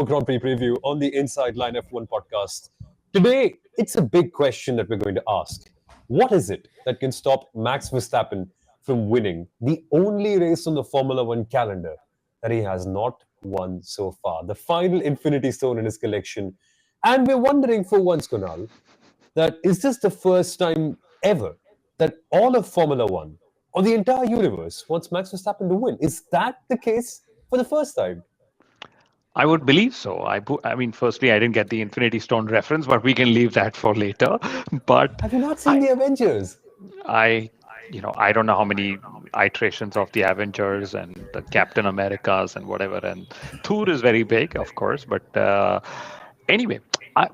Grand Prix preview on the Inside Line F1 podcast. Today, it's a big question that we're going to ask. What is it that can stop Max Verstappen from winning the only race on the Formula One calendar that he has not won so far? The final Infinity Stone in his collection. And we're wondering for once, Kunal, that is this the first time ever that all of Formula One or the entire universe wants Max Verstappen to win? Is that the case for the first time? I would believe so. I mean, firstly, I didn't get the Infinity Stone reference, but we can leave that for later. But Have you not seen I, the Avengers? I, I don't know how many iterations of the Avengers and the Captain Americas and whatever. And Thor is very big, of course. But anyway,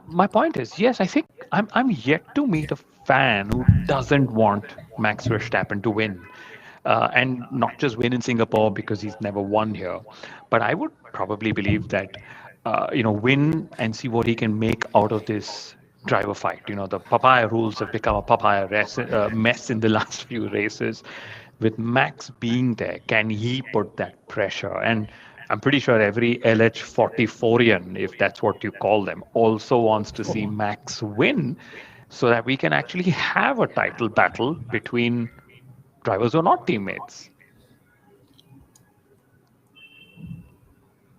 my point is, yes, I think I'm yet to meet a fan who doesn't want Max Verstappen to win. And not just win in Singapore because he's never won here, but I would probably believe that win and see what he can make out of this driver fight. The papaya rules have become a mess in the last few races. With Max being there, can he put that pressure? And I'm pretty sure every LH44ian, if that's what you call them, also wants to see Max win so that we can actually have a title battle between drivers who are not teammates.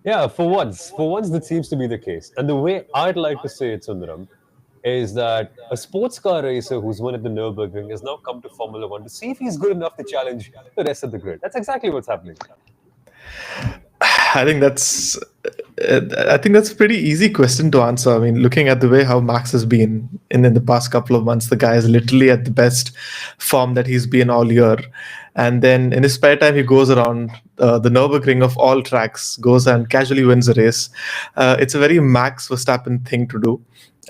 Yeah, for once that seems to be the case. And the way I'd like to say it, Sundaram, is that a sports car racer who's won at the Nürburgring has now come to Formula One to see if he's good enough to challenge the rest of the grid. That's exactly what's happening. I think that's a pretty easy question to answer. I mean, looking at the way how Max has been in the past couple of months, the guy is literally at the best form that he's been all year. And then in his spare time, he goes around the Nürburgring of all tracks, goes and casually wins a race. It's a very Max Verstappen thing to do.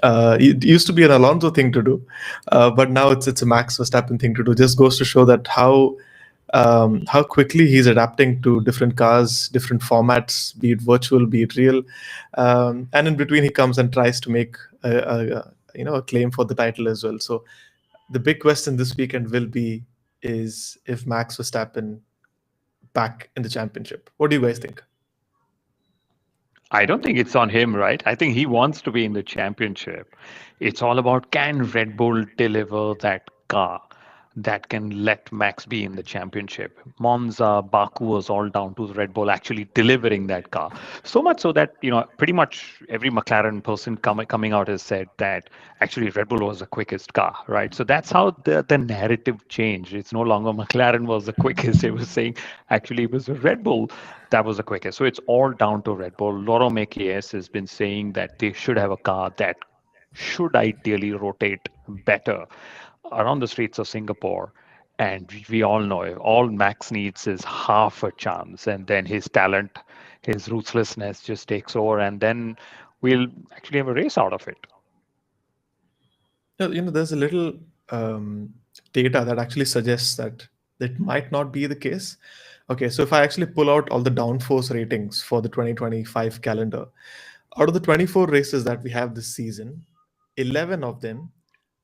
It used to be an Alonso thing to do, but now it's a Max Verstappen thing to do. Just goes to show that how quickly he's adapting to different cars, different formats, be it virtual, be it real, and in between he comes and tries to make a claim for the title as well. So the big question this weekend will be is if Max Verstappen back in the championship. What do you guys think? I don't think it's on him, right? I think he wants to be in the championship. It's all about, can Red Bull deliver that car that can let Max be in the championship? Monza, Baku was all down to Red Bull actually delivering that car. So much so that, pretty much every McLaren person coming out has said that actually Red Bull was the quickest car, right? So that's how the narrative changed. It's no longer McLaren was the quickest. It was saying actually it was Red Bull that was the quickest. So it's all down to Red Bull. Loro Mekies has been saying that they should have a car that should ideally rotate better around the streets of Singapore. And we all know all Max needs is half a chance, and then his talent, his ruthlessness just takes over, and then we'll actually have a race out of it. There's a little data that actually suggests that that might not be the case. Okay, so if I actually pull out all the downforce ratings for the 2025 calendar, out of the 24 races that we have this season, 11 of them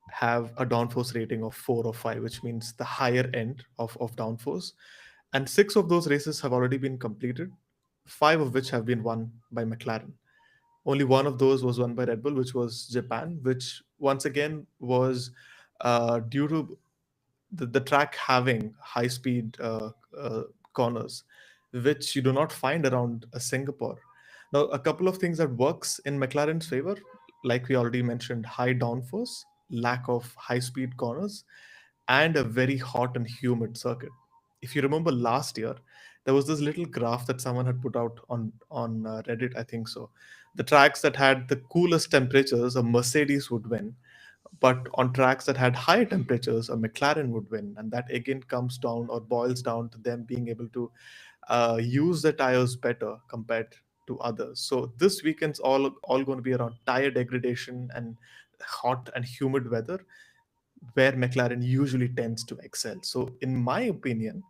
have a downforce rating of 4 or 5, which means the higher end of downforce. And 6 of those races have already been completed, 5 of which have been won by McLaren. Only one of those was won by Red Bull, which was Japan, which once again was due to the track having high speed corners, which you do not find around Singapore. Now, a couple of things that works in McLaren's favor, like we already mentioned, high downforce, lack of high speed corners, and a very hot and humid circuit. If you remember last year, there was this little graph that someone had put out on Reddit, I think so. The tracks that had the coolest temperatures, a Mercedes would win, but on tracks that had high temperatures, a McLaren would win, and that again comes down or boils down to them being able to use the tires better compared to others. So this weekend's all going to be around tire degradation and hot and humid weather, where McLaren usually tends to excel. So in my opinion,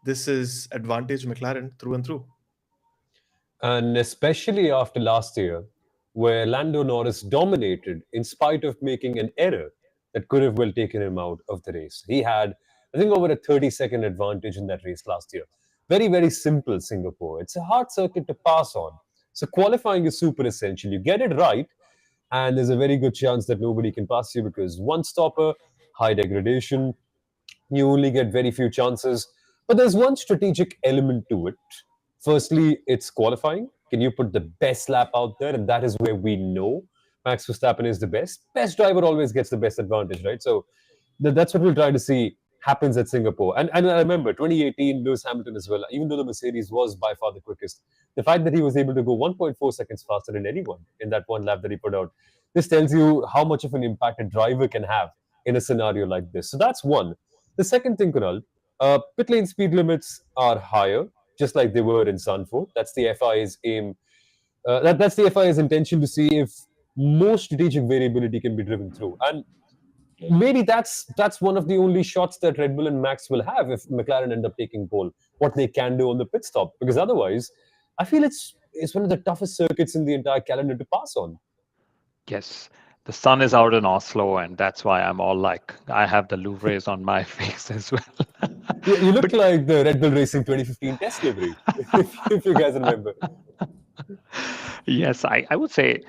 this is advantage McLaren through and through. And especially after last year, where Lando Norris dominated in spite of making an error that could have well taken him out of the race. He had, I think, over a 30-second advantage in that race last year. Very, very simple Singapore. It's a hard circuit to pass on. So qualifying is super essential. You get it right, and there's a very good chance that nobody can pass you because one stopper, high degradation, you only get very few chances. But there's one strategic element to it. Firstly, it's qualifying. Can you put the best lap out there? And that is where we know Max Verstappen is the best. Best driver always gets the best advantage, right? So that's what we'll try to see happens at Singapore. And I remember 2018, Lewis Hamilton as well, even though the Mercedes was by far the quickest, the fact that he was able to go 1.4 seconds faster than anyone in that one lap that he put out, this tells you how much of an impact a driver can have in a scenario like this. So that's one. The second thing, Kunal, pit lane speed limits are higher, just like they were in Sanford. That's the FIA's aim. That's the FIA's intention to see if more strategic variability can be driven through. And maybe that's one of the only shots that Red Bull and Max will have if McLaren end up taking pole. What they can do on the pit stop, because otherwise, I feel it's one of the toughest circuits in the entire calendar to pass on. Yes, the sun is out in Oslo, and that's why I'm all like, I have the Louvres on my face as well. You look But like the Red Bull Racing 2015 test livery, if you guys remember. yes, I would say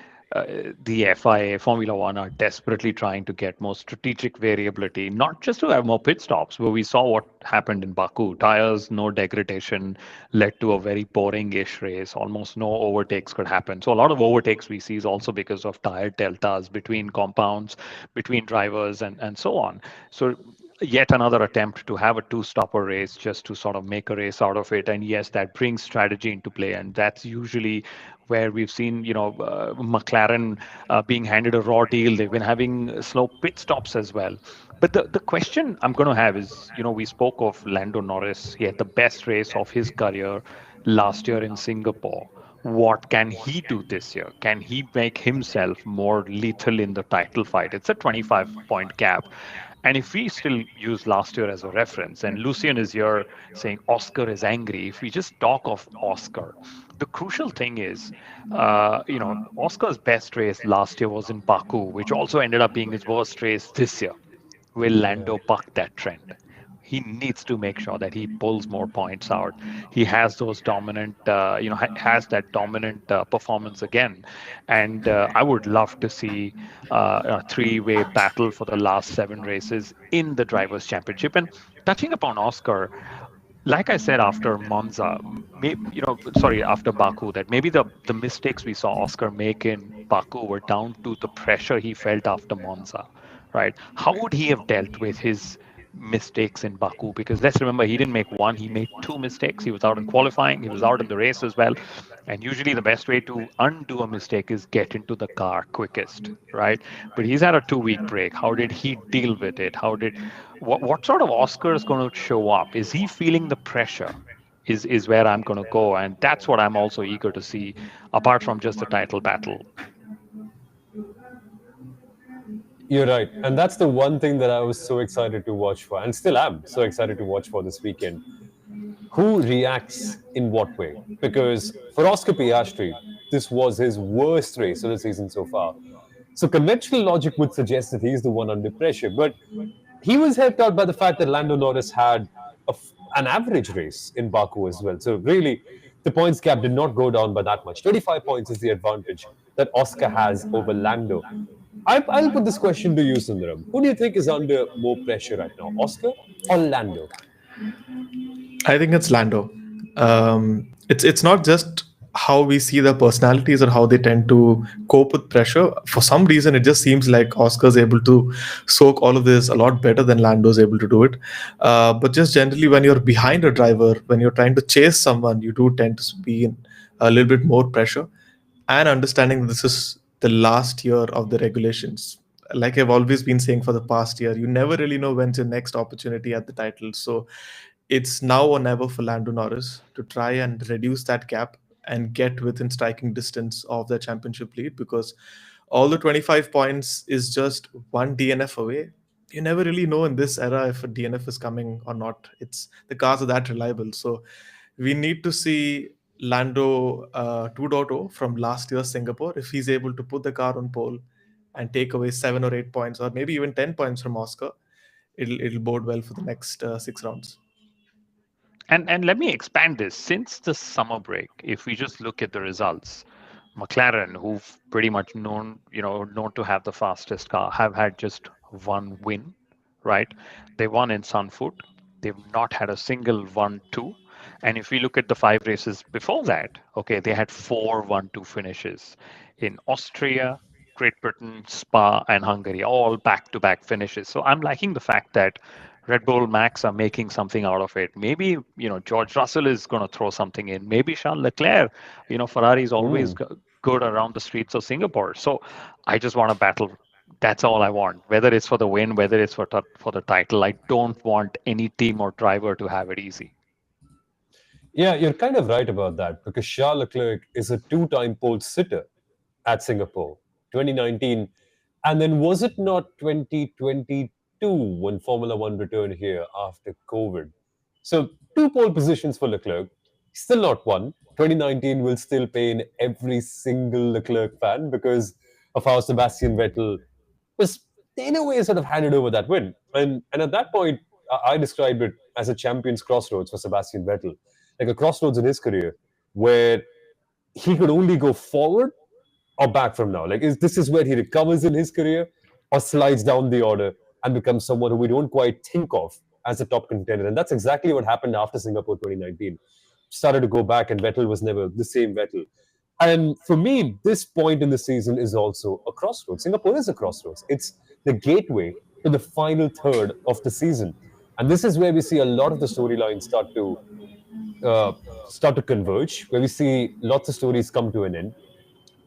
the FIA, Formula One, are desperately trying to get more strategic variability, not just to have more pit stops, but we saw what happened in Baku. Tires, no degradation, led to a very boring-ish race. Almost no overtakes could happen. So a lot of overtakes we see is also because of tire deltas between compounds, between drivers, and so on. So yet another attempt to have a two-stopper race just to sort of make a race out of it. And yes, that brings strategy into play, and that's usually where we've seen, McLaren being handed a raw deal. They've been having slow pit stops as well. But the question I'm going to have is, we spoke of Lando Norris. He had the best race of his career last year in Singapore. What can he do this year? Can he make himself more lethal in the title fight? It's a 25-point gap. And if we still use last year as a reference, and Lucian is here saying Oscar is angry, if we just talk of Oscar, the crucial thing is, Oscar's best race last year was in Baku, which also ended up being his worst race this year. Will Lando buck that trend? He needs to make sure that he pulls more points out. He has those dominant, has that dominant performance again. And I would love to see a three-way battle for the last 7 races in the Drivers' Championship. And touching upon Oscar, like I said after Monza, after Baku, that maybe the mistakes we saw Oscar make in Baku were down to the pressure he felt after Monza, right? How would he have dealt with his mistakes in Baku? Because let's remember, he didn't make one, he made 2 mistakes. He was out in qualifying, he was out in the race as well. And usually the best way to undo a mistake is get into the car quickest, right? But he's had a 2-week break. How did he deal with it? What sort of Oscar is going to show up? Is he feeling the pressure? Is where I'm going to go. And that's what I'm also eager to see, apart from just the title battle. You're right. And that's the one thing that I was so excited to watch for, and still am so excited to watch for this weekend. Who reacts in what way? Because for Oscar Piastri, this was his worst race of the season so far. So conventional logic would suggest that he's the one under pressure. But he was helped out by the fact that Lando Norris had an average race in Baku as well. So really, the points gap did not go down by that much. 25 points is the advantage that Oscar has over Lando. I'll put this question to you, Sundaram. Who do you think is under more pressure right now, Oscar or Lando? I think it's Lando. It's not just how we see their personalities or how they tend to cope with pressure. For some reason, it just seems like Oscar's able to soak all of this a lot better than Lando's able to do it. But just generally, when you're behind a driver, when you're trying to chase someone, you do tend to be in a little bit more pressure. And understanding that this is the last year of the regulations. Like I've always been saying for the past year, you never really know when's your next opportunity at the title. So it's now or never for Lando Norris to try and reduce that gap and get within striking distance of the championship lead, because all the 25 points is just one DNF away. You never really know in this era if a DNF is coming or not. It's the cars are that reliable. So we need to see Lando 2.0 from last year's Singapore. If he's able to put the car on pole and take away 7 or 8 points, or maybe even 10 points from Oscar, it'll bode well for the next 6 rounds. And let me expand this. Since the summer break, if we just look at the results, McLaren, who've pretty much known to have the fastest car, have had just one win, right? They won in Sunfoot. They've not had a single 1-2. And if we look at the five races before that, okay, they had four 1-2 finishes in Austria, Great Britain, Spa, and Hungary, all back-to-back finishes. So I'm liking the fact that Red Bull Max are making something out of it. Maybe, George Russell is going to throw something in. Maybe Charles Leclerc. Ferrari is always Mm. good around the streets of Singapore. So I just want a battle. That's all I want. Whether it's for the win, whether it's for the title, I don't want any team or driver to have it easy. Yeah, you're kind of right about that because Charles Leclerc is a two-time pole sitter at Singapore, 2019. And then was it not 2022 when Formula One returned here after COVID? So two pole positions for Leclerc, still not one. 2019 will still pain every single Leclerc fan because of how Sebastian Vettel was, in a way, sort of handed over that win. And at that point, I described it as a champion's crossroads for Sebastian Vettel, like a crossroads in his career where he could only go forward or back from now. Like, this is where he recovers in his career or slides down the order and becomes someone who we don't quite think of as a top contender. And that's exactly what happened after Singapore 2019. Started to go back, and Vettel was never the same Vettel. And for me, this point in the season is also a crossroads. Singapore is a crossroads. It's the gateway to the final third of the season. And this is where we see a lot of the storylines uh, start to converge, where we see lots of stories come to an end.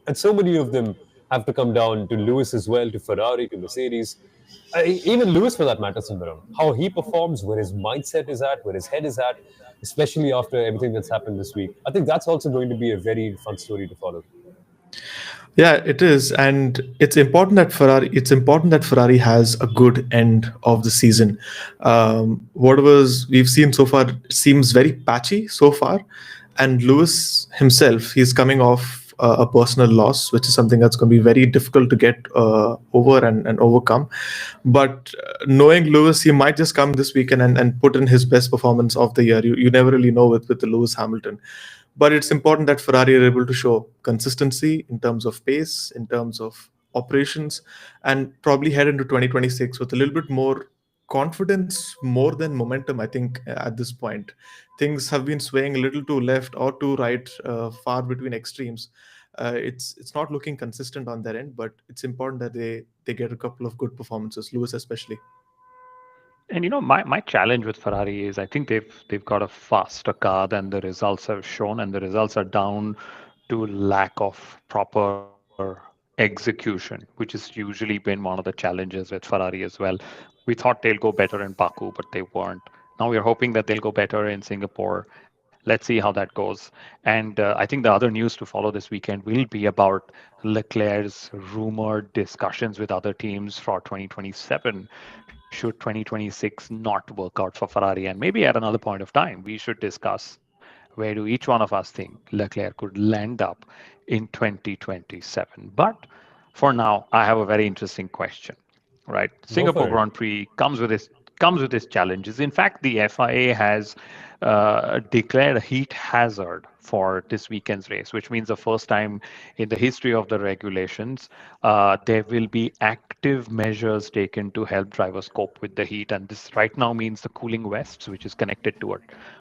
And so many of them have to come down to Lewis as well, to Ferrari, to Mercedes. Even Lewis, for that matter, Sundaram. How he performs, where his mindset is at, where his head is at, especially after everything that's happened this week. I think that's also going to be a very fun story to follow. Yeah, it is, and It's important that Ferrari has a good end of the season. What was we've seen so far seems very patchy so far, and Lewis himself, he's coming off a personal loss, which is something that's going to be very difficult to get over and overcome. But knowing Lewis, he might just come this weekend and put in his best performance of the year. You never really know with the Lewis Hamilton. But it's important that Ferrari are able to show consistency in terms of pace, in terms of operations, and probably head into 2026 with a little bit more confidence, more than momentum. I think at this point, things have been swaying a little to left or to right, far between extremes. It's not looking consistent on their end, but it's important that they get a couple of good performances, Lewis especially. And my challenge with Ferrari is I think they've got a faster car than the results have shown, and the results are down to lack of proper execution, which has usually been one of the challenges with Ferrari as well. We thought they'll go better in Baku, but they weren't. Now we're hoping that they'll go better in Singapore. Let's see how that goes. And I think the other news to follow this weekend will be about Leclerc's rumored discussions with other teams for 2027 should 2026 not work out for Ferrari. And maybe at another point of time, we should discuss where do each one of us think Leclerc could land up in 2027. But for now, I have a very interesting question. Right, Go Singapore for it. Grand Prix comes with its challenges. In fact, the FIA has declared a heat hazard for this weekend's race, which means the first time in the history of the regulations, there will be active measures taken to help drivers cope with the heat. And this right now means the cooling vests, which is connected to a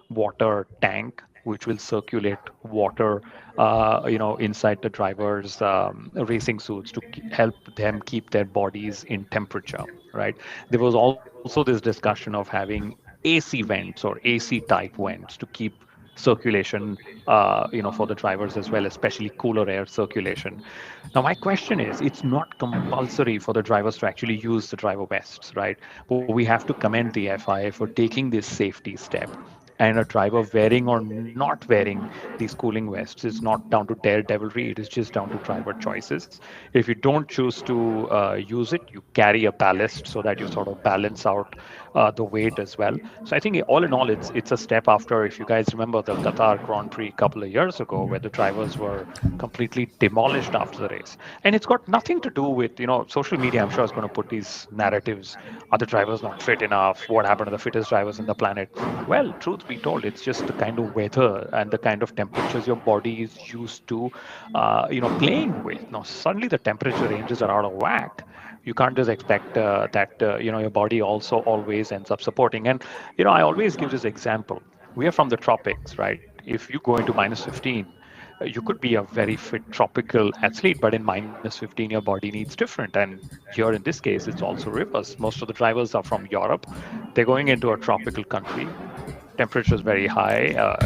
water tank, which will circulate water, inside the drivers' racing suits to help them keep their bodies in temperature. Right. There was also this discussion of having AC vents or AC type vents to keep circulation, for the drivers as well, especially cooler air circulation. Now, my question is, it's not compulsory for the drivers to actually use the driver vests, right? But we have to commend the FIA for taking this safety step. And a driver wearing or not wearing these cooling vests is not down to daredevilry. It is just down to driver choices. If you don't choose to use it, you carry a ballast so that you sort of balance out the weight as well. So I think all in all, it's a step after. If you guys remember the Qatar Grand Prix a couple of years ago, where the drivers were completely demolished after the race, and it's got nothing to do with social media. I'm sure is going to put these narratives: are the drivers not fit enough? What happened to the fittest drivers on the planet? Well, truth be told, it's just the kind of weather and the kind of temperatures your body is used to, playing with. Now, suddenly the temperature ranges are out of whack. You can't just expect that your body also always ends up supporting. And I always give this example. We are from the tropics, right? If you go into minus 15, you could be a very fit tropical athlete, but in minus 15, your body needs different. And here in this case, it's also reverse. Most of the drivers are from Europe. They're going into a tropical country. Temperature is very high,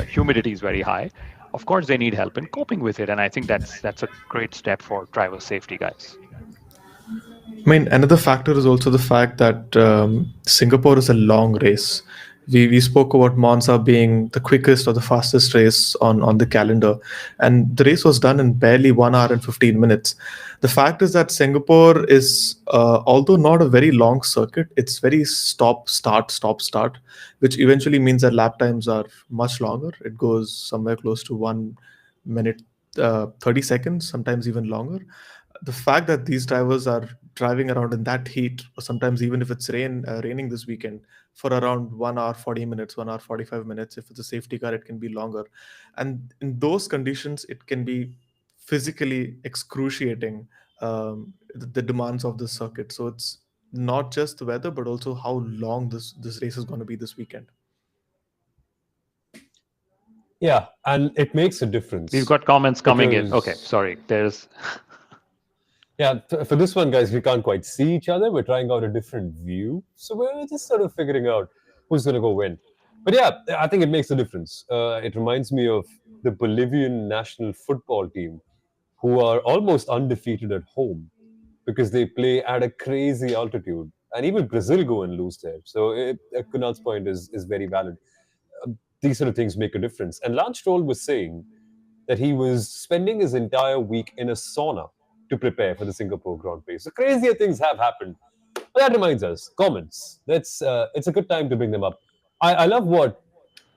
humidity is very high. Of course, they need help in coping with it, and I think that's a great step for driver safety, guys. I mean, another factor is also the fact that Singapore is a long race. We spoke about Monza being the quickest or the fastest race on the calendar, and the race was done in barely 1 hour and 15 minutes. The fact is that Singapore is, although not a very long circuit, it's very stop, start, which eventually means that lap times are much longer. It goes somewhere close to 1 minute, 30 seconds, sometimes even longer. The fact that these drivers are driving around in that heat, or sometimes even if it's raining this weekend, for around 1 hour 40 minutes, 1 hour 45 minutes. If it's a safety car, it can be longer, and in those conditions it can be physically excruciating, the demands of the circuit. So it's not just the weather, but also how long this race is going to be this weekend. Yeah, and it makes a We've difference got comments coming in. Okay, because sorry. There's yeah, for this one, guys, we can't quite see each other. We're trying out a different view, so we're just sort of figuring out who's going to go win. But yeah, I think it makes a difference. It reminds me of the Bolivian national football team, who are almost undefeated at home because they play at a crazy altitude, and even Brazil go and lose there. So Kunal's point is very valid. These sort of things make a difference. And Lance Stroll was saying that he was spending his entire week in a sauna to prepare for the Singapore Grand Prix. So crazier things have happened. But that reminds us, comments. It's a good time to bring them up. I love what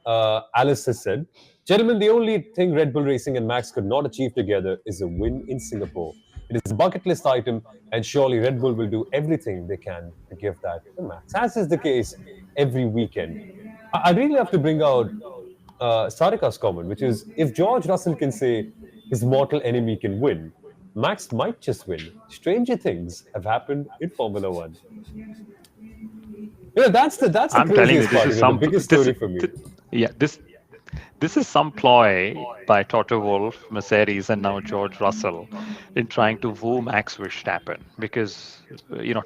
Alice has said. Gentlemen, the only thing Red Bull Racing and Max could not achieve together is a win in Singapore. It is a bucket list item, and surely Red Bull will do everything they can to give that to Max, as is the case every weekend. I'd really have to bring out Sarika's comment, which is if George Russell can say his mortal enemy can win, Max might just win. Stranger things have happened in Formula One. That's the I'm telling you, craziest this part, is the biggest story for me. yeah, this is some ploy by Toto Wolff, Mercedes, and now George Russell in trying to woo Max Verstappen because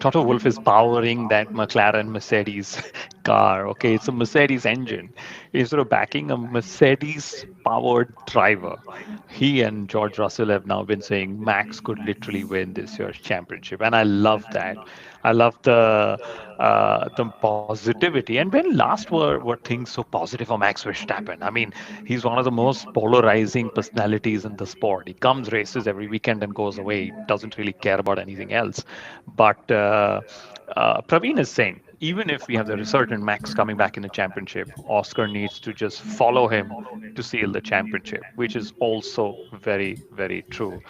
Toto Wolff is powering that McLaren Mercedes car. Okay, it's a Mercedes engine. He's sort of backing a Mercedes powered driver. He and George Russell have now been saying Max could literally win this year's championship, and I love that. I love the positivity. And when last were things so positive for Max Verstappen? I mean, he's one of the most polarizing personalities in the sport. He comes, races every weekend, and goes away. He doesn't really care about anything else. But Praveen is saying, even if we have the resurgent Max coming back in the championship, Oscar needs to just follow him to seal the championship, which is also very, very true.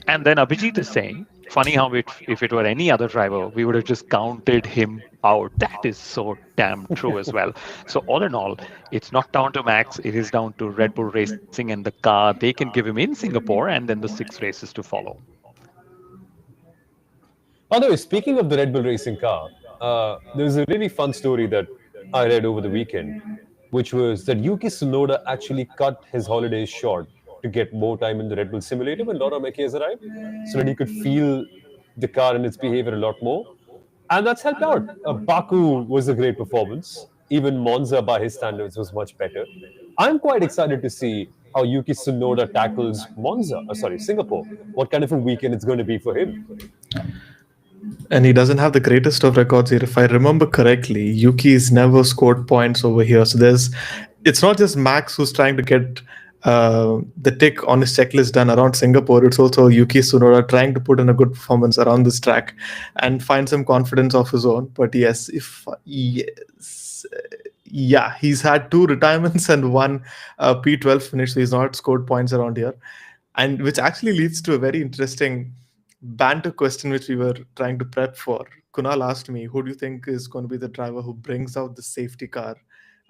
And then Abhijit is saying, funny how if it were any other driver, we would have just counted him out. That is so damn true as well. So all in all, it's not down to Max. It is down to Red Bull Racing and the car they can give him in Singapore, and then the 6 races to follow. By the way, speaking of the Red Bull racing car, there was a really fun story that I read over the weekend, which was that Yuki Tsunoda actually cut his holidays short to get more time in the Red Bull simulator when Laura Mekies arrived, so that he could feel the car and its behavior a lot more. And that's helped out. Baku was a great performance. Even Monza, by his standards, was much better. I'm quite excited to see how Yuki Tsunoda tackles Singapore. What kind of a weekend it's going to be for him. And he doesn't have the greatest of records here. If I remember correctly, Yuki's never scored points over here. So it's not just Max who's trying to get the tick on his checklist done around Singapore. It's also Yuki Tsunoda trying to put in a good performance around this track and find some confidence of his own. But yeah, he's had 2 retirements and 1 P12 finish. So he's not scored points around here, and which actually leads to a very interesting banter question which we were trying to prep for. Kunal asked me, who do you think is going to be the driver who brings out the safety car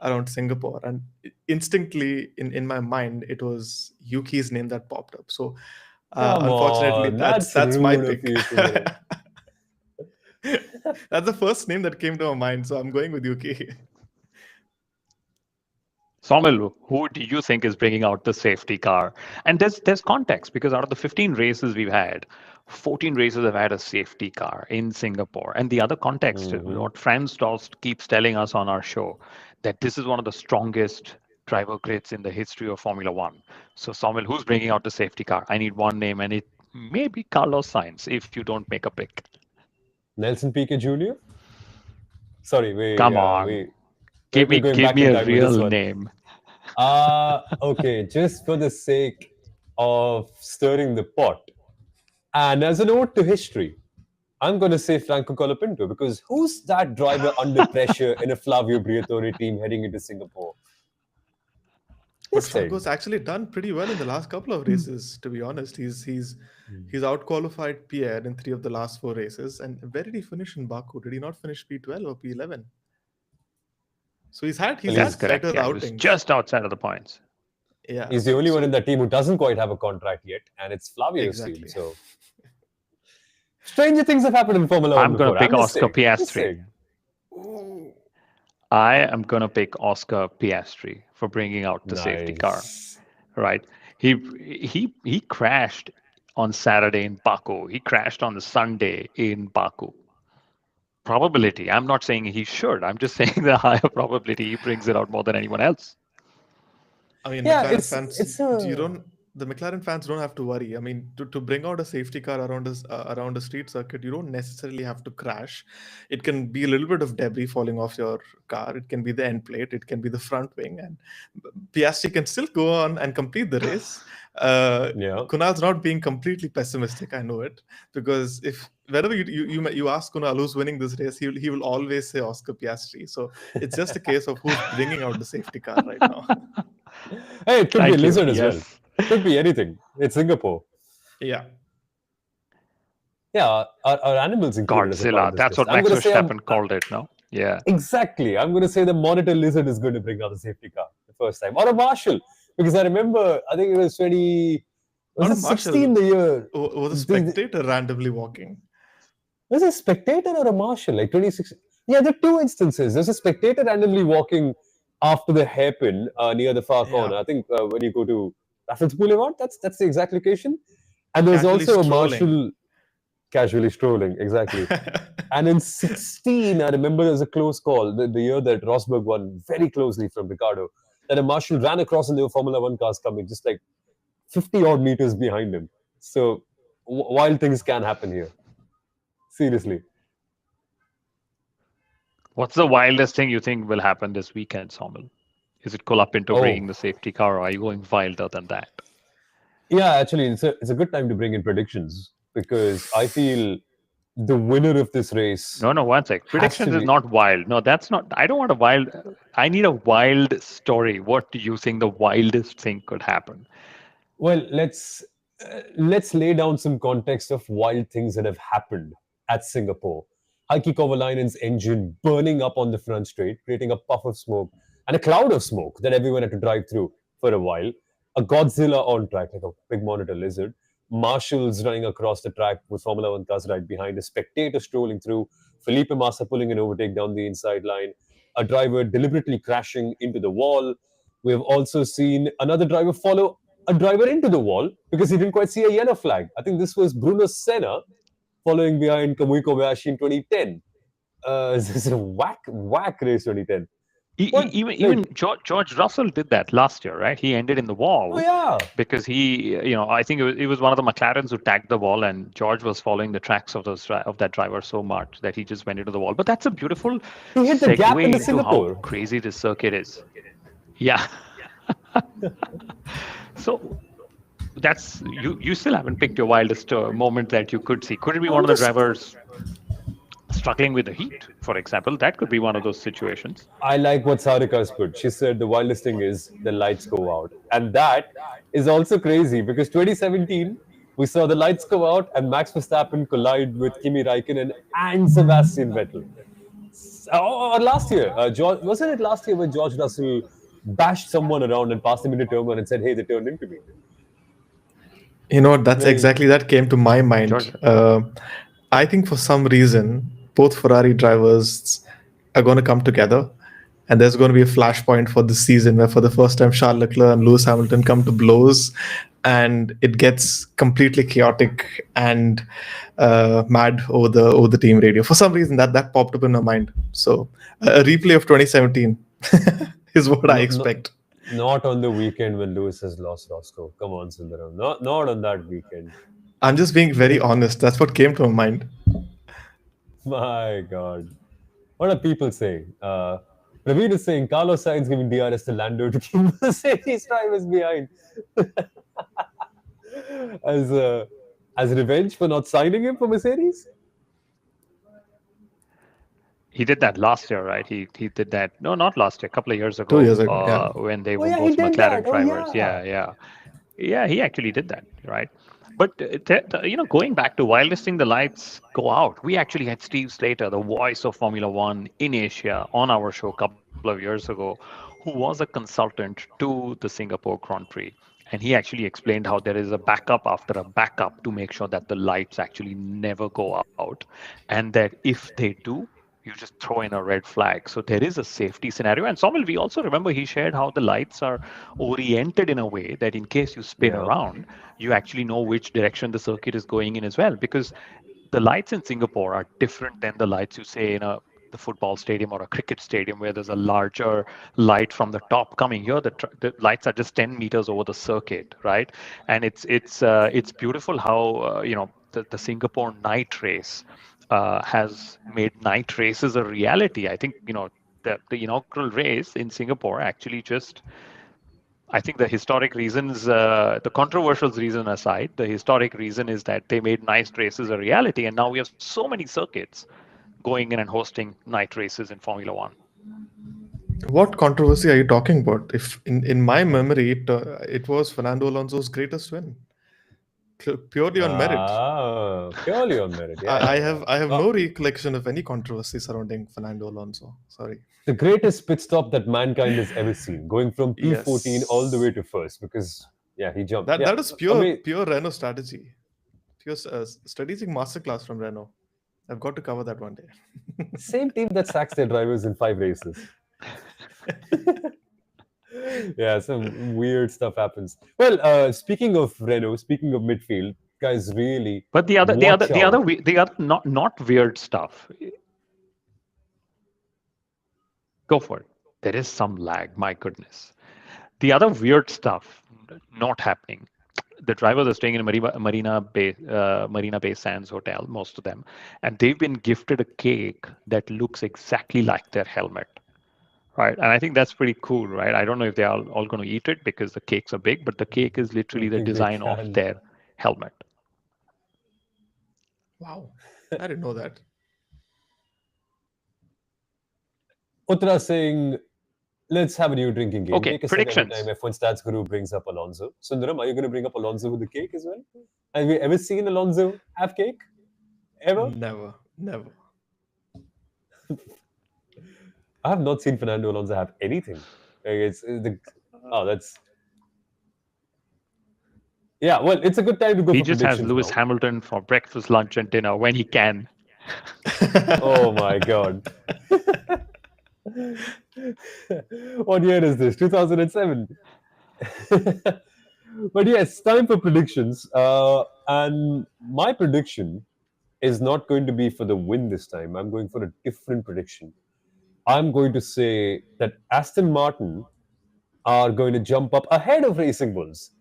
around Singapore, and instantly in my mind it was Yuki's name that popped up. So Come unfortunately, on, that's my rude of pick. you, Sundaram. That's the first name that came to my mind, so I'm going with Yuki. Soumil, who do you think is bringing out the safety car? And there's context because out of the 15 races we've had, 14 races have had a safety car in Singapore. And the other context, Mhm. what Franz Tost keeps telling us on our show, that this is one of the strongest driver grids in the history of Formula One. So Soumil, who's bringing out the safety car? I need one name, and it may be Carlos Sainz if you don't make a pick. Nelson Piquet Jr.? Sorry, Come on, we're going give back me in a time with this real one. name. Okay, just for the sake of stirring the pot, and as an ode to history, I'm going to say Franco Colapinto because who's that driver under pressure in a Flavio Briatore team heading into Singapore? But Just saying. Franco's actually done pretty well in the last couple of races. To be honest, he's outqualified Pierre in 3 of the last 4 races. And where did he finish in Baku? Did he not finish P12 or P11? So he's Well, That's had correct. better Yeah, he was outings. just outside of the points. Yeah. he's the only one in that team who doesn't quite have a contract yet, and it's Flavio's team. Exactly. So stranger things have happened in Formula One I'm going to before. pick I'm just Oscar saying. Just Piastri. saying. Ooh. I am going to pick Oscar Piastri for bringing out the safety car. Nice. Right? He crashed on Saturday in Baku. He crashed on the Sunday in Baku. Probability. I'm not saying he should. I'm just saying the higher probability he brings it out more than anyone else. I mean, Yeah, McLaren fans, it's a the McLaren fans don't have to worry. I mean, to bring out a safety car around a street circuit, you don't necessarily have to crash. It can be a little bit of debris falling off your car. It can be the end plate. It can be the front wing, and Piastri can still go on and complete the race. yeah. Kunal's not being completely pessimistic. I know it because if whenever you ask Kunal who's winning this race, he will always say Oscar Piastri. So it's just a case of who's bringing out the safety car right now. Hey, it could be a Thank you. lizard as well. Yes. Could be anything. It's Singapore. Yeah. Yeah, are animals included as a part of Godzilla. this That's list? what I'm Max going to say Verstappen called it, no? Yeah. exactly. I'm going to say the monitor lizard is going to bring out the safety car the first time, or a marshal, because I remember I think it was 20. Was Not a it marshal. 16 the year? Was a The- spectator randomly walking. Was it a spectator or a marshal? Like 26. Yeah, there are two instances. There's a spectator randomly walking after the hairpin near the far corner. Yeah. I think when you go to Raffles Boulevard, that's the exact location. And there's Casually also a strolling. marshal casually strolling, exactly. And in 16, I remember there was a close call, the year that Rosberg won very closely from Ricardo, that a marshal ran across and there were Formula One cars coming, just like 50 odd meters behind him. So wild things can happen here. Seriously. What's the wildest thing you think will happen this weekend, Soumil? Is it Colapinto bringing Oh, the safety car, or are you going wilder than that? yeah, actually, it's a good time to bring in predictions because I feel the winner of this race No, 1 sec. has Predictions to is be. not wild. No, that's not. I don't want a wild. I need a wild story. What do you think the wildest thing could happen? Well, let's lay down some context of wild things that have happened at Singapore. Heikki Kovalainen's engine burning up on the front straight, creating a puff of smoke and a cloud of smoke that everyone had to drive through for a while. A Godzilla on track, like a big monitor lizard. Marshals running across the track with Formula One cars right behind. A spectator strolling through. Felipe Massa pulling an overtake down the inside line. A driver deliberately crashing into the wall. We have also seen another driver follow a driver into the wall because he didn't quite see a yellow flag. I think this was Bruno Senna following behind Kamui Kobayashi in 2010. This is a whack race 2010. What? Even George Russell did that last year, right? He ended in the Oh wall yeah. because I think it was one of the McLarens who tagged the wall, and George was following the tracks of that driver so much that he just went into the wall. But that's a beautiful He hit the gap segue into into how Singapore. crazy this circuit is. Yeah. So that's you still haven't picked your wildest moment that you could see. Could it be one of the drivers struggling with the heat, for example? That could be one of those situations. I like what Sarika's put. She said the wildest thing is the lights go out. And that is also crazy because 2017, we saw the lights go out and Max Verstappen collide with Kimi Raikkonen and Sebastian Vettel. Or last year, wasn't it last year when George Russell bashed someone around and passed him into turn one and said, "Hey, they turned into me." That's Like, exactly that came to my mind. George. I think for some reason, both Ferrari drivers are going to come together, and there's going to be a flashpoint for this season where, for the first time, Charles Leclerc and Lewis Hamilton come to blows, and it gets completely chaotic and mad over the team radio. For some reason, that popped up in my mind. So, a replay of 2017 is what I no, no, expect. not on the weekend when Lewis has lost Roscoe. Come on, Sundaram. Not on that weekend. I'm just being very honest. That's what came to my mind. My God. What are people saying? Praveen is saying Carlos Sainz giving DRS to Lando to keep Mercedes drivers behind. as as revenge for not signing him for Mercedes? He did that last year, right? He did that. No, not last year. A couple of years 2 years ago, ago, yeah. when they Oh were yeah, he both did that. McLaren Oh drivers. yeah. Yeah. He actually did that, right? But going back to while listing the lights go out, we actually had Steve Slater, the voice of Formula One in Asia, on our show a couple of years ago, who was a consultant to the Singapore Grand Prix. And he actually explained how there is a backup after a backup to make sure that the lights actually never go out. And that if they do, you just throw in a red flag. So there is a safety scenario. And Somil, we also remember he shared how the lights are oriented in a way that in case you spin Yeah. around, you actually know which direction the circuit is going in as well. Because the lights in Singapore are different than the lights you say in the football stadium or a cricket stadium where there's a larger light from the top coming. Here the lights are just 10 meters over the circuit, right? And it's beautiful how the Singapore night race has made night races a reality. I think the inaugural race in Singapore actually just, I think the historic reasons, the controversial reason aside, the historic reason is that they made night races a reality, and now we have so many circuits going in and hosting night races in Formula One. What controversy are you talking about? If in my memory, it was Fernando Alonso's greatest win, purely on merit. Purely on merit. Yeah. I have Oh, no recollection of any controversy surrounding Fernando Alonso. Sorry. the greatest pit stop that mankind has ever seen, going from P14 all the Yes, way to first, because yeah, he jumped. that Yeah, that is I pure mean, pure Renault strategy. Pure strategic masterclass from Renault. I've got to cover that one day. same team that sacks their drivers in 5 races. Yeah, some weird stuff happens. Well, speaking of Renault, speaking of midfield, guys, really But watch out. the other not weird stuff. Go for it. There is some lag. My goodness. The other weird stuff not happening. The drivers are staying in a Marina Bay Sands hotel, most of them, and they've been gifted a cake that looks exactly like their helmet. Right. And I think that's pretty cool, right? I don't know if they're all going to eat it because the cakes are big, but the cake is I literally don't the think they design of can. their helmet. Wow, I didn't know that. Uttara saying, let's have a new drinking game. Okay, Take a sip every time predictions. F1 Stats Guru brings up Alonso. Sundaram, are you going to bring up Alonso with the cake as well? Have you ever seen Alonso have cake? Ever? Never, never. I have not seen Fernando Alonso have anything. Like that's yeah. Well, it's a good time to go He for just has predictions Lewis now. Hamilton for breakfast, lunch, and dinner when he can. Oh my god. What year is this? 2007. But yes, time for predictions. And my prediction is not going to be for the win this time. I'm going for a different prediction. I'm going to say that Aston Martin are going to jump up ahead of Racing Bulls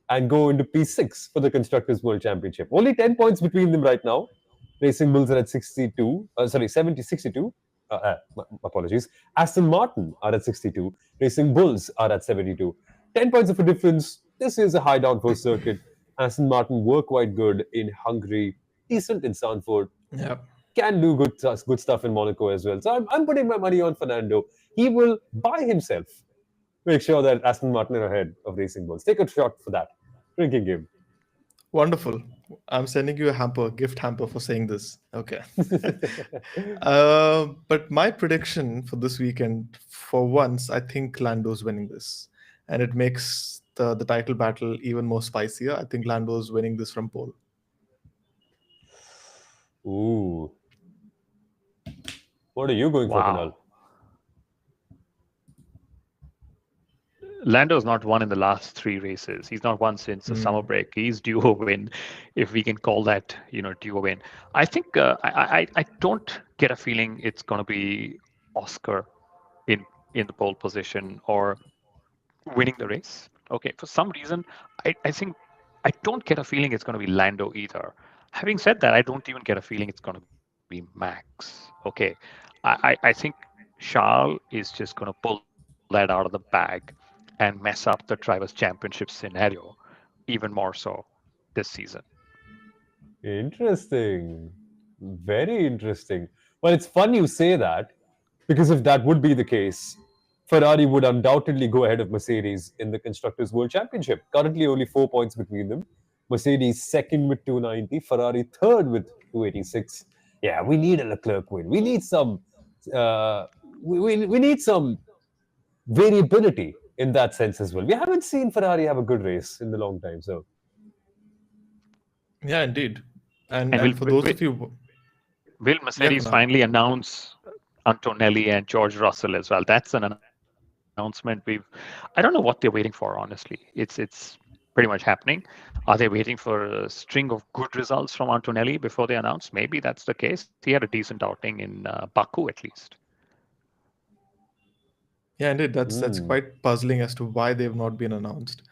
and go into P6 for the Constructors' World Championship. Only 10 points between them right now. Racing Bulls are at 62, 62. Apologies. Aston Martin are at 62. Racing Bulls are at 72. 10 points of a difference. This is a high downforce circuit. Aston Martin were quite good in Hungary, decent in Sanford, Yeah. can do good stuff in Monaco as well. So I'm putting my money on Fernando. He will by himself make sure that Aston Martin are ahead of Racing Bulls. Take a shot for that. Drinking game. Wonderful. I'm sending you a hamper, gift hamper for saying this. Okay. But my prediction for this weekend, for once, I think Lando's winning this, and it makes the title battle even more spicier. I think Lando's winning this from pole. Ooh. What are you going for, Kunal? Wow. Lando's not won in the last three races. He's not won since the summer Mm. break. He's due a win, if we can call that, due a win. I think I don't get a feeling it's going to be Oscar in in the pole position or winning the race. Okay, for some reason, I think I don't get a feeling it's going to be Lando either. Having said that, I don't even get a feeling it's going to be Max. Okay, I think Shah is just going to pull that out of the bag and mess up the Drivers' Championship scenario even more so this season. Interesting. Very interesting. Well, it's fun you say that because if that would be the case, Ferrari would undoubtedly go ahead of Mercedes in the Constructors' World Championship. Currently, only 4 points between them. Mercedes second with 290, Ferrari third with 286. Yeah, we need a Leclerc win. We need some. Uh, we need some variability in that sense as well. We haven't seen Ferrari have a good race in a long time. So Yeah, indeed. And And and for those of you, will yeah, Mercedes Kunal. finally announce Antonelli and George Russell as well? That's an announcement I don't know what they're waiting for, honestly. It's pretty much happening. Are they waiting for a string of good results from Antonelli before they announce? Maybe that's the case. He had a decent outing in Baku at least. Yeah, indeed. That's mm, quite puzzling as to why they've not been announced.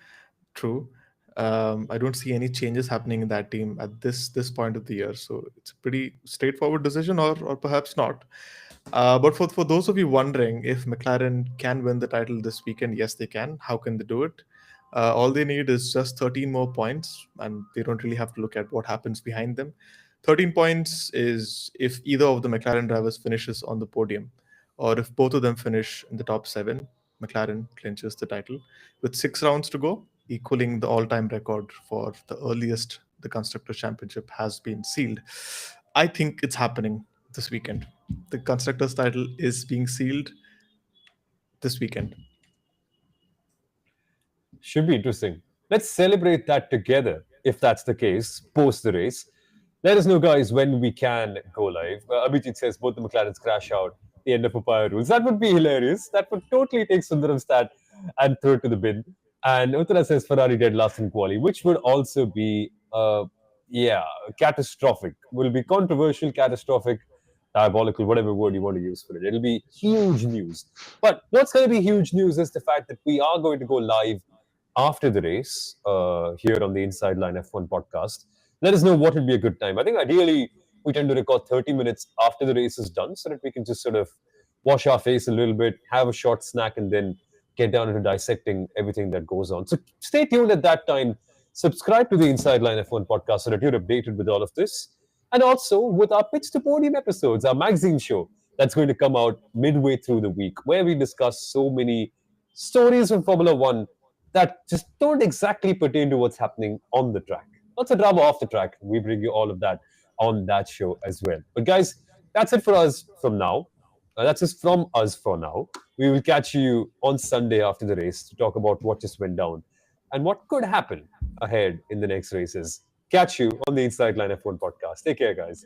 True. I don't see any changes happening in that team at this point of the year, so it's a pretty straightforward decision, or perhaps not. But for those of you wondering if McLaren can win the title this weekend, yes, they can. How can they do it? All they need is just 13 more points, and they don't really have to look at what happens behind them. 13 points is if either of the McLaren drivers finishes on the podium, or if both of them finish in the top seven, McLaren clinches the title. With 6 rounds to go, equaling the all-time record for the earliest the Constructors' Championship has been sealed. I think it's happening this weekend. The Constructors' title is being sealed this weekend. should be interesting. Let's celebrate that together if that's the case post the race. Let us know, guys, when we can go live. Abhijit says both the McLarens crash out the end of Papaya rules. That would be hilarious. That would totally take Sundaram's stat and throw it to the bin. And Uttara says Ferrari dead last in quali, which would also be, yeah, catastrophic. Will be controversial, catastrophic, diabolical, whatever word you want to use for it. It'll be huge news. But what's going to be huge news is the fact that we are going to go live after the race here on the Inside Line F1 podcast. Let us know what would be a good time. I think ideally we tend to record 30 minutes after the race is done so that we can just sort of wash our face a little bit, have a short snack, and then get down into dissecting everything that goes on. So stay tuned at that time. Subscribe to the Inside Line F1 podcast so that you're updated with all of this. And also with our Pitch to Podium episodes, our magazine show that's going to come out midway through the week, where we discuss so many stories from Formula One that just don't exactly pertain to what's happening on the track. Lots of drama off the track. We bring you all of that on that show as well. But guys, that's it for us from now. That's just from us for now. We will catch you on Sunday after the race to talk about what just went down and what could happen ahead in the next races. Catch you on the Inside Line F1 podcast. Take care, guys.